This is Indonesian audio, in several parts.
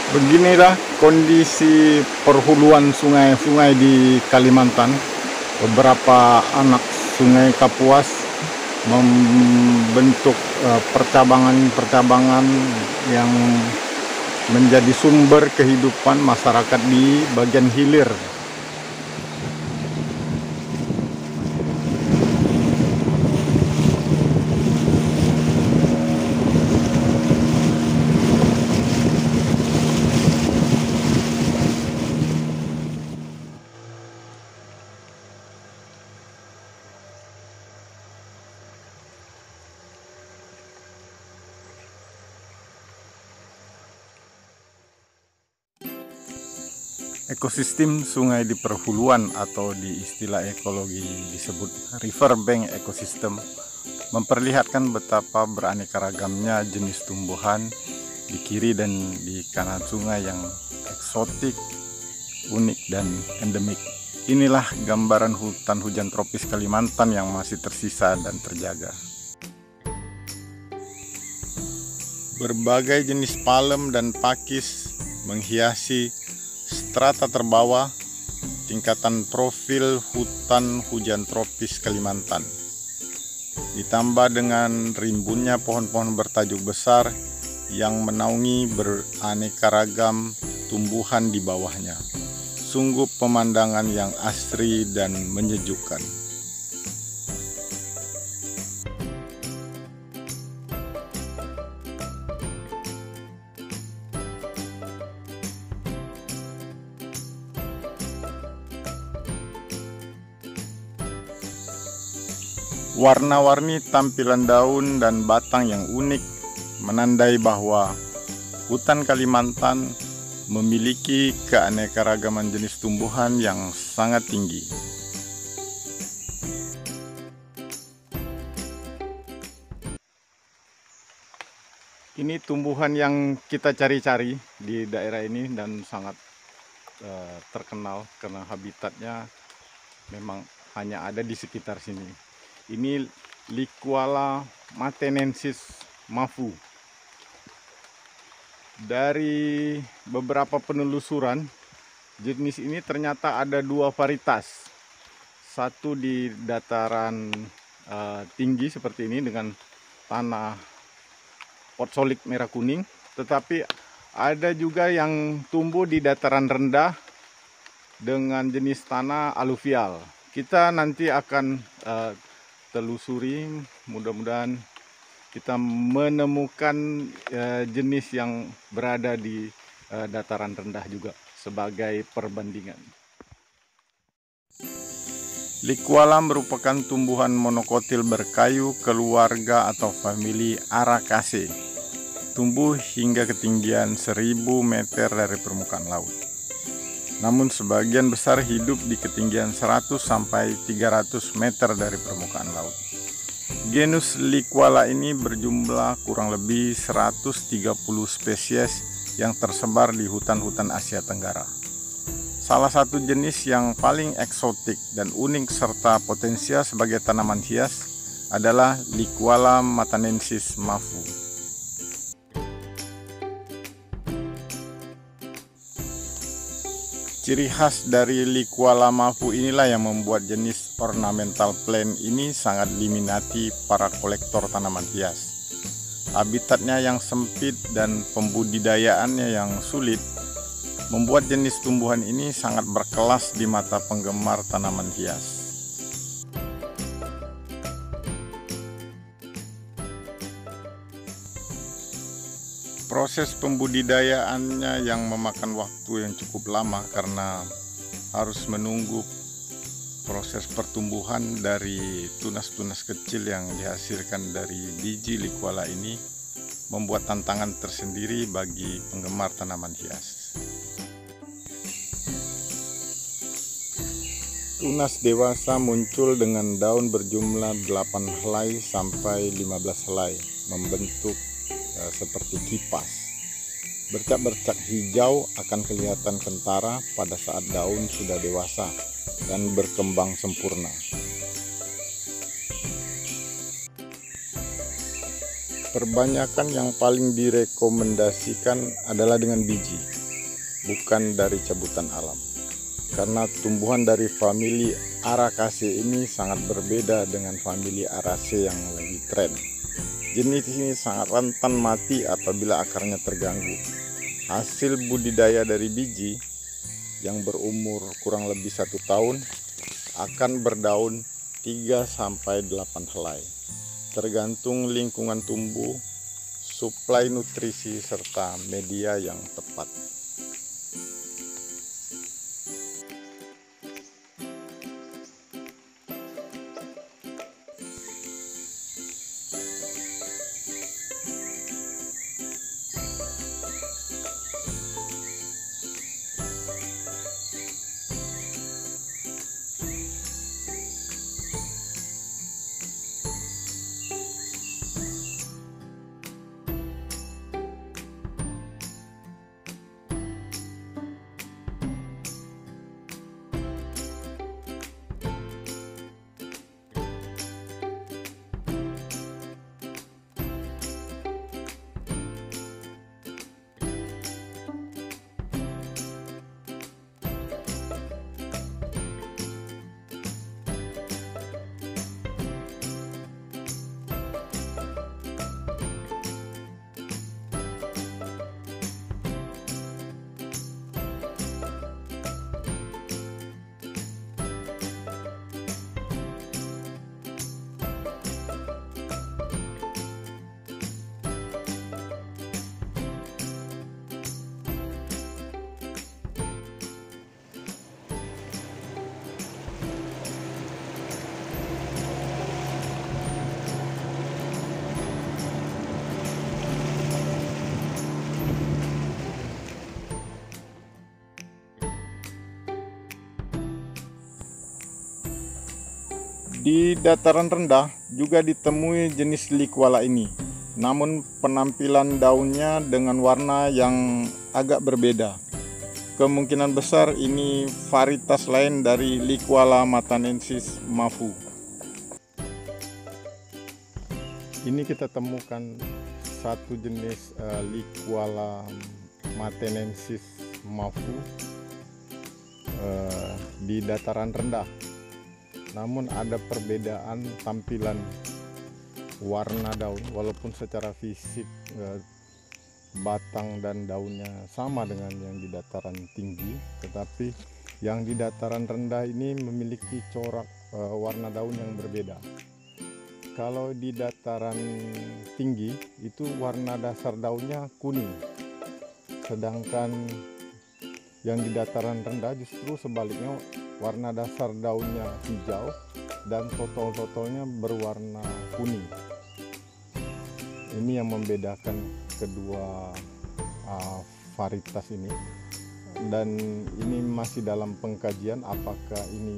Beginilah kondisi perhuluan sungai-sungai di Kalimantan. Beberapa anak sungai Kapuas membentuk percabangan-percabangan yang menjadi sumber kehidupan masyarakat di bagian hilir. Ekosistem sungai di perhuluan atau di istilah ekologi disebut riverbank ecosystem memperlihatkan betapa beraneka ragamnya jenis tumbuhan di kiri dan di kanan sungai yang eksotik, unik, dan endemik. Inilah gambaran hutan hujan tropis Kalimantan yang masih tersisa dan terjaga. Berbagai jenis palem dan pakis menghiasi strata terbawah tingkatan profil hutan hujan tropis Kalimantan. Ditambah dengan rimbunnya pohon-pohon bertajuk besar yang menaungi beraneka ragam tumbuhan di bawahnya. Sungguh pemandangan yang asri dan menyejukkan. Warna-warni tampilan daun dan batang yang unik menandai bahwa hutan Kalimantan memiliki keanekaragaman jenis tumbuhan yang sangat tinggi. Ini tumbuhan yang kita cari-cari di daerah ini dan sangat terkenal karena habitatnya memang hanya ada di sekitar sini. Ini Liquala matenensis mafu. Dari beberapa penelusuran, jenis ini ternyata ada dua varietas. Satu di dataran tinggi seperti ini dengan tanah potsolik merah kuning, tetapi ada juga yang tumbuh di dataran rendah dengan jenis tanah aluvial. Kita nanti akan telusuri, mudah-mudahan kita menemukan jenis yang berada di dataran rendah juga sebagai perbandingan. Liquala merupakan tumbuhan monokotil berkayu keluarga atau famili Araceae. Tumbuh hingga ketinggian 1000 meter dari permukaan laut. Namun sebagian besar hidup di ketinggian 100 sampai 300 meter dari permukaan laut. Genus Liquala ini berjumlah kurang lebih 130 spesies yang tersebar di hutan-hutan Asia Tenggara. Salah satu jenis yang paling eksotik dan unik serta potensial sebagai tanaman hias adalah Liquala matenensis mafu. Ciri khas dari Liquala mafu inilah yang membuat jenis ornamental plant ini sangat diminati para kolektor tanaman hias. Habitatnya yang sempit dan pembudidayaannya yang sulit membuat jenis tumbuhan ini sangat berkelas di mata penggemar tanaman hias. Proses pembudidayaannya yang memakan waktu yang cukup lama karena harus menunggu proses pertumbuhan dari tunas-tunas kecil yang dihasilkan dari biji Liquala ini membuat tantangan tersendiri bagi penggemar tanaman hias. Tunas dewasa muncul dengan daun berjumlah 8 helai sampai 15 helai, membentuk seperti kipas. Bercak-bercak hijau akan kelihatan kentara pada saat daun sudah dewasa dan berkembang sempurna. Perbanyakan yang paling direkomendasikan adalah dengan biji. bukan dari cabutan alam. Karena tumbuhan dari famili Araceae ini sangat berbeda dengan famili Araceae yang lagi tren. Jenis ini sangat rentan mati apabila akarnya terganggu. Hasil budidaya dari biji yang berumur kurang lebih 1 tahun akan berdaun 3-8 helai, tergantung lingkungan tumbuh, suplai nutrisi, serta media yang tepat. Di dataran rendah juga ditemui jenis liquala ini, namun penampilan daunnya dengan warna yang agak berbeda. Kemungkinan besar ini varietas lain dari Liquala matanensis mafu. Ini kita temukan satu jenis Liquala matanensis mafu di dataran rendah. Namun ada perbedaan tampilan warna daun, walaupun secara fisik batang dan daunnya sama dengan yang di dataran tinggi, tetapi yang di dataran rendah ini memiliki corak warna daun yang berbeda. Kalau di dataran tinggi itu warna dasar daunnya kuning, sedangkan yang di dataran rendah justru sebaliknya, warna dasar daunnya hijau dan totol-totolnya berwarna kuning. Ini yang membedakan kedua varietas ini, dan ini masih dalam pengkajian apakah ini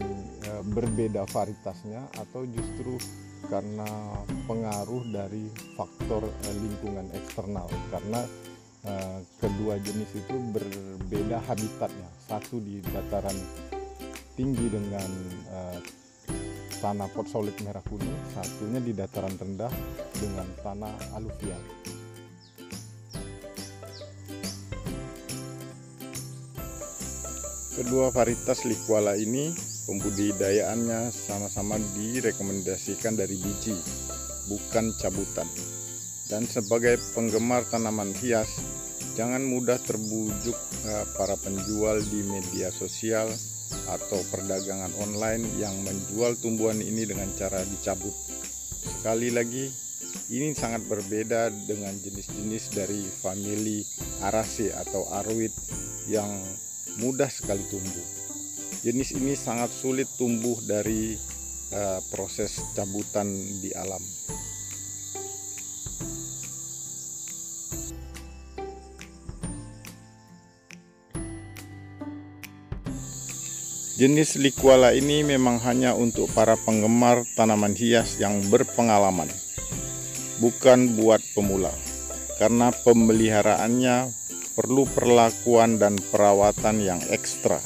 berbeda varietasnya atau justru karena pengaruh dari faktor lingkungan eksternal, karena kedua jenis itu berbeda habitatnya, satu di dataran tinggi dengan tanah pot solid merah kuning, satunya di dataran rendah dengan tanah aluvial. Kedua varietas Liquala ini pembudidayaannya sama-sama direkomendasikan dari biji, bukan cabutan. Dan sebagai penggemar tanaman hias, jangan mudah terbujuk para penjual di media sosial atau perdagangan online yang menjual tumbuhan ini dengan cara dicabut. Sekali lagi, ini sangat berbeda dengan jenis-jenis dari famili Araceae atau aroid yang mudah sekali tumbuh. Jenis ini sangat sulit tumbuh dari proses cabutan di alam. Jenis Liquala ini memang hanya untuk para penggemar tanaman hias yang berpengalaman, bukan buat pemula, karena pemeliharaannya perlu perlakuan dan perawatan yang ekstra.